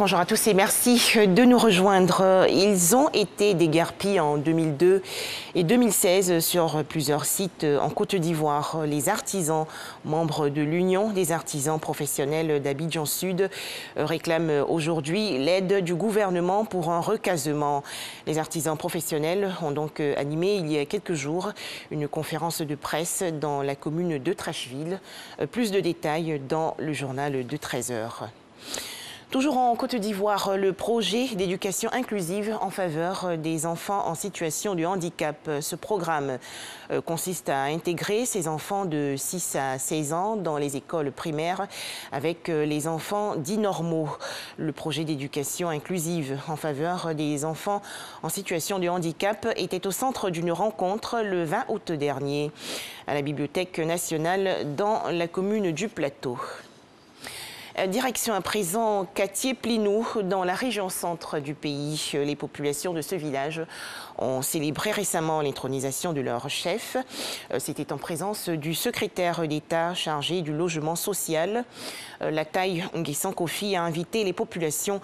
Bonjour à tous et merci de nous rejoindre. Ils ont été déguerpis en 2002 et 2016 sur plusieurs sites en Côte d'Ivoire. Les artisans, membres de l'Union des artisans professionnels d'Abidjan Sud, réclament aujourd'hui l'aide du gouvernement pour un recasement. Les artisans professionnels ont donc animé il y a quelques jours une conférence de presse dans la commune de Trècheville. Plus de détails dans le journal de 13h. Toujours en Côte d'Ivoire, le projet d'éducation inclusive en faveur des enfants en situation de handicap. Ce programme consiste à intégrer ces enfants de 6 à 16 ans dans les écoles primaires avec les enfants dits normaux. Le projet d'éducation inclusive en faveur des enfants en situation de handicap était au centre d'une rencontre le 20 août dernier à la Bibliothèque nationale dans la commune du Plateau. Direction à présent Katié-Plinou, dans la région centre du pays. Les populations de ce village ont célébré récemment l'intronisation de leur chef. C'était en présence du secrétaire d'État chargé du logement social. Lataï Nguessan Kofi a invité les populations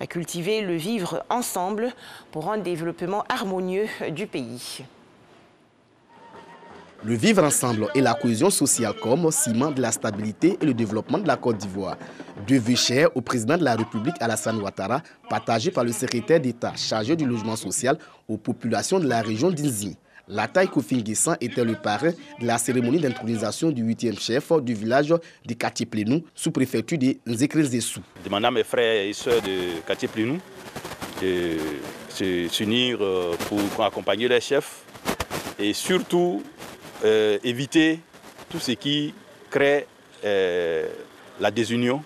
à cultiver le vivre ensemble pour un développement harmonieux du pays. Le vivre ensemble et la cohésion sociale comme ciment de la stabilité et le développement de la Côte d'Ivoire. Deux vœux chers au président de la République Alassane Ouattara, partagés par le secrétaire d'État chargé du logement social aux populations de la région d'Inzi. Lataï Kofi Nguessan était le parrain de la cérémonie d'intronisation du 8e chef du village de Katié-Plinou, sous-préfecture de Nzékré-Zessou. Demandant à mes frères et sœurs de Katié-Plinou de s'unir pour accompagner les chefs et surtout éviter tout ce qui crée la désunion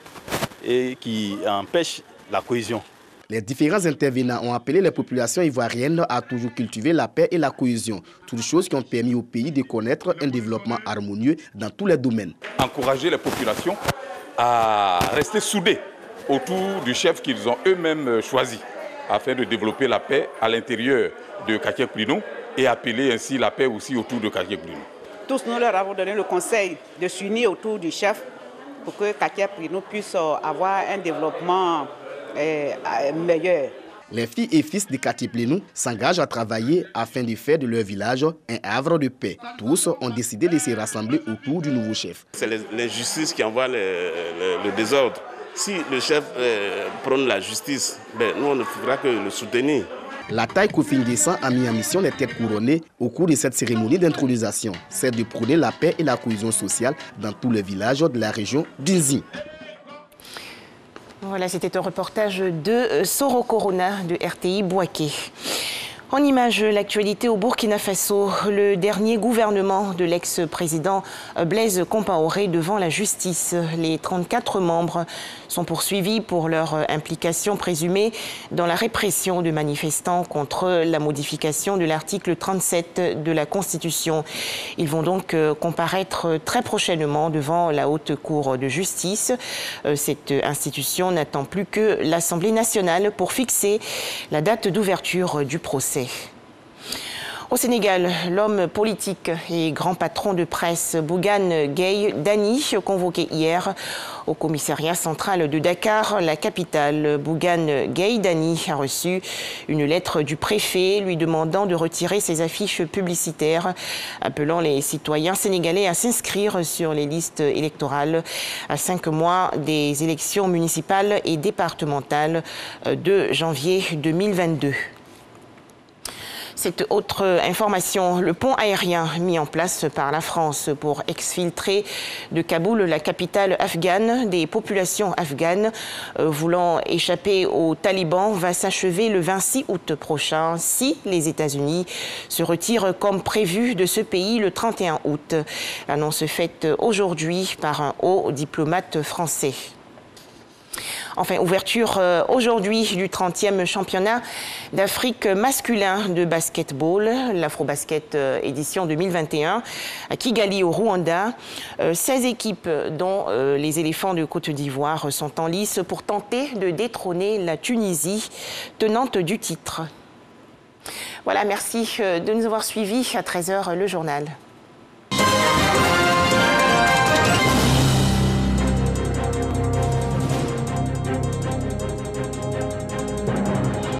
et qui empêche la cohésion. Les différents intervenants ont appelé les populations ivoiriennes à toujours cultiver la paix et la cohésion, toutes choses qui ont permis au pays de connaître un développement harmonieux dans tous les domaines. Encourager les populations à rester soudées autour du chef qu'ils ont eux-mêmes choisi afin de développer la paix à l'intérieur de Katié-Plinou et appeler ainsi la paix aussi autour de Katié-Plinou. Tous nous leur avons donné le conseil de s'unir autour du chef pour que Katié-Plinou puisse avoir un développement meilleur. Les filles et fils de Katié-Plinou s'engagent à travailler afin de faire de leur village un havre de paix. Tous ont décidé de se rassembler autour du nouveau chef. C'est les justices qui envoient le désordre. Si le chef prône la justice, nous on ne fera que le soutenir. Lataï Kofi Nguessan a mis en mission les têtes couronnées au cours de cette cérémonie d'intronisation. C'est de prôner la paix et la cohésion sociale dans tous les villages de la région d'Inzi. Voilà, c'était un reportage de Soro Corona de RTI Bouaké. En image, l'actualité au Burkina Faso, le dernier gouvernement de l'ex-président Blaise Compaoré devant la justice. Les 34 membres sont poursuivis pour leur implication présumée dans la répression de manifestants contre la modification de l'article 37 de la Constitution. Ils vont donc comparaître très prochainement devant la Haute Cour de justice. Cette institution n'attend plus que l'Assemblée nationale pour fixer la date d'ouverture du procès. Au Sénégal, l'homme politique et grand patron de presse Bougane Gueye Dany, convoqué hier au commissariat central de Dakar, la capitale. Bougane Gueye Dany a reçu une lettre du préfet lui demandant de retirer ses affiches publicitaires, appelant les citoyens sénégalais à s'inscrire sur les listes électorales à 5 mois des élections municipales et départementales de janvier 2022. Cette autre information, le pont aérien mis en place par la France pour exfiltrer de Kaboul, la capitale afghane, des populations afghanes voulant échapper aux talibans, va s'achever le 26 août prochain si les États-Unis se retirent comme prévu de ce pays le 31 août. L'annonce faite aujourd'hui par un haut diplomate français. Enfin, ouverture aujourd'hui du 30e championnat d'Afrique masculin de basketball, l'Afrobasket édition 2021 à Kigali au Rwanda. 16 équipes dont les éléphants de Côte d'Ivoire sont en lice pour tenter de détrôner la Tunisie, tenante du titre. Voilà, merci de nous avoir suivis. À 13h, le journal.